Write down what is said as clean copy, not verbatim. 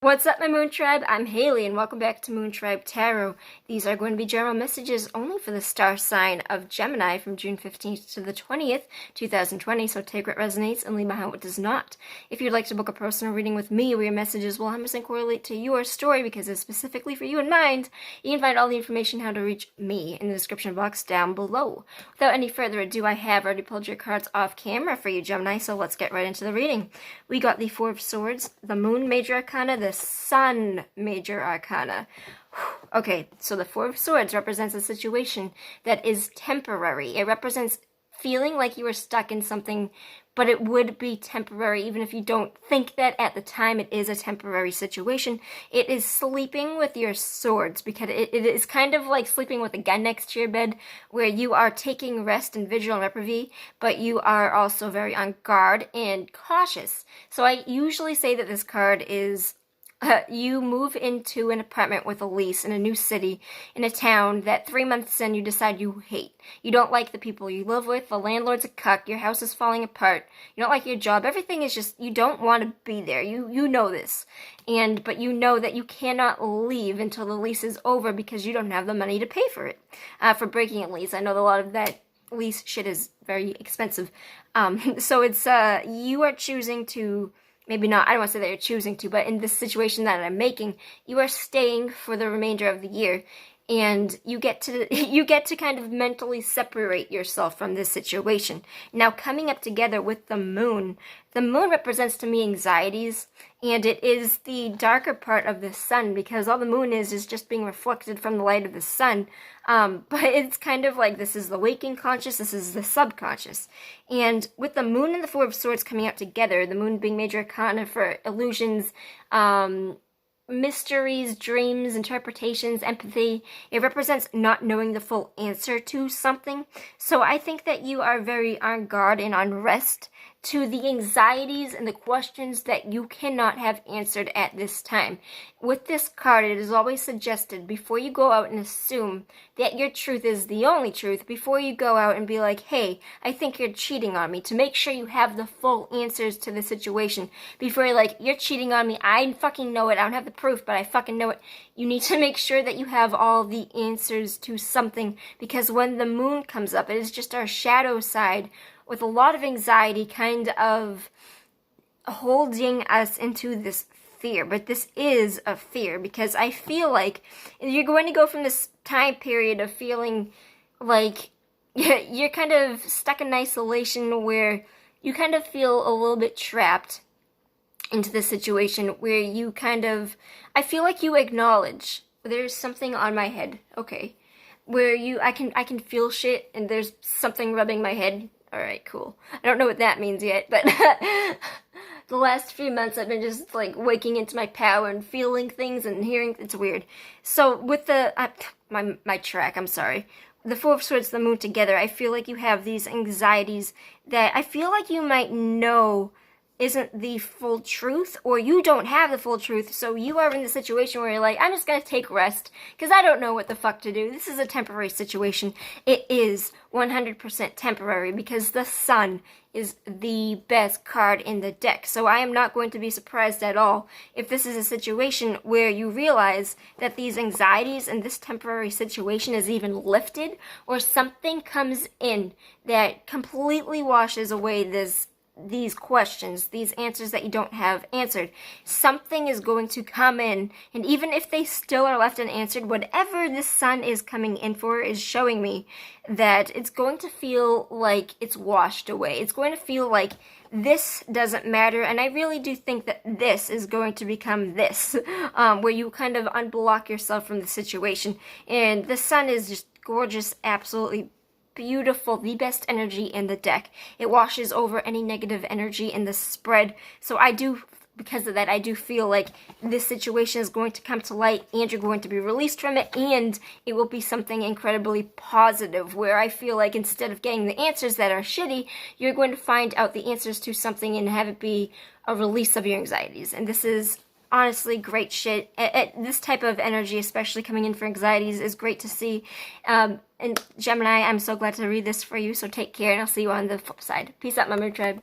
What's up, my Moon Tribe? I'm Haley, and welcome back to Moon Tribe Tarot. These are going to be general messages only for the star sign of Gemini from June 15th to the 20th, 2020, so take what resonates and leave behind what does not. If you'd like to book a personal reading with me where your messages will 100% correlate to your story because it's specifically for you in mind, you can find all the information how to reach me in the description box down below. Without any further ado, I have already pulled your cards off camera for you, Gemini, so let's get right into the reading. We got the Four of Swords, the Moon Major Arcana, the Sun Major Arcana. Okay, so the Four of Swords represents a situation that is temporary. It represents feeling like you are stuck in something, but it would be temporary even if you don't think that at the time. It is a temporary situation. It is sleeping with your swords because it is kind of like sleeping with a gun next to your bed where you are taking rest and vigil and reprieve, but you are also very on guard and cautious. So I usually say that this card is you move into an apartment with a lease in a new city, in a town that 3 months in you decide you hate. You don't like the people you live with, the landlord's a cuck, your house is falling apart, you don't like your job, everything is just, you don't want to be there. You know this. But you know that you cannot leave until the lease is over because you don't have the money to pay for it. For breaking a lease, I know a lot of that lease shit is very expensive. So it's, you are choosing to, maybe not, I don't want to say that you're choosing to, but in this situation that I'm making, you are staying for the remainder of the year, and you get to kind of mentally separate yourself from this situation. Now, coming up together with the moon represents to me anxieties, and it is the darker part of the sun because all the moon is just being reflected from the light of the sun. But it's kind of like this is the waking conscious, this is the subconscious. And with the moon and the Four of Swords coming out together, the moon being major arcana for illusions, mysteries, dreams, interpretations, empathy. It represents not knowing the full answer to something. So I think that you are very on guard and on rest to the anxieties and the questions that you cannot have answered at this time. With this card, it is always suggested before you go out and assume that your truth is the only truth, before you go out and be like, hey, I think you're cheating on me, to make sure you have the full answers to the situation. Before you're like, you're cheating on me, I fucking know it, I don't have the proof, but I fucking know it. You need to make sure that you have all the answers to something, because when the moon comes up, it is just our shadow side with a lot of anxiety kind of holding us into this fear. But this is a fear because I feel like you're going to go from this time period of feeling like you're kind of stuck in isolation where you kind of feel a little bit trapped into this situation where you kind of, I feel like you acknowledge there's something on my head, okay, where I can feel shit and there's something rubbing my head. Alright, cool. I don't know what that means yet, but the last few months I've been just like waking into my power and feeling things and hearing, it's weird. So with the, my track, I'm sorry. The Four of Swords, the moon together, I feel like you have these anxieties that I feel like you might know isn't the full truth, or you don't have the full truth, so you are in the situation where you're like, I'm just gonna take rest, because I don't know what the fuck to do. This is a temporary situation. It is 100% temporary, because the sun is the best card in the deck, so I am not going to be surprised at all if this is a situation where you realize that these anxieties and this temporary situation is even lifted, or something comes in that completely washes away these questions, these answers that you don't have answered. Something is going to come in, and even if they still are left unanswered, whatever this sun is coming in for is showing me that it's going to feel like it's washed away. It's going to feel like this doesn't matter, and I really do think that this is going to become this, where you kind of unblock yourself from the situation. And the sun is just gorgeous, absolutely beautiful, the best energy in the deck. It washes over any negative energy in the spread. So because of that, I do feel like this situation is going to come to light and you're going to be released from it, and it will be something incredibly positive where I feel like instead of getting the answers that are shitty, you're going to find out the answers to something and have it be a release of your anxieties. And this is honestly great shit. This type of energy, especially coming in for anxieties, is great to see. And Gemini, I'm so glad to read this for you, so take care, and I'll see you on the flip side. Peace out, my Moon Tribe.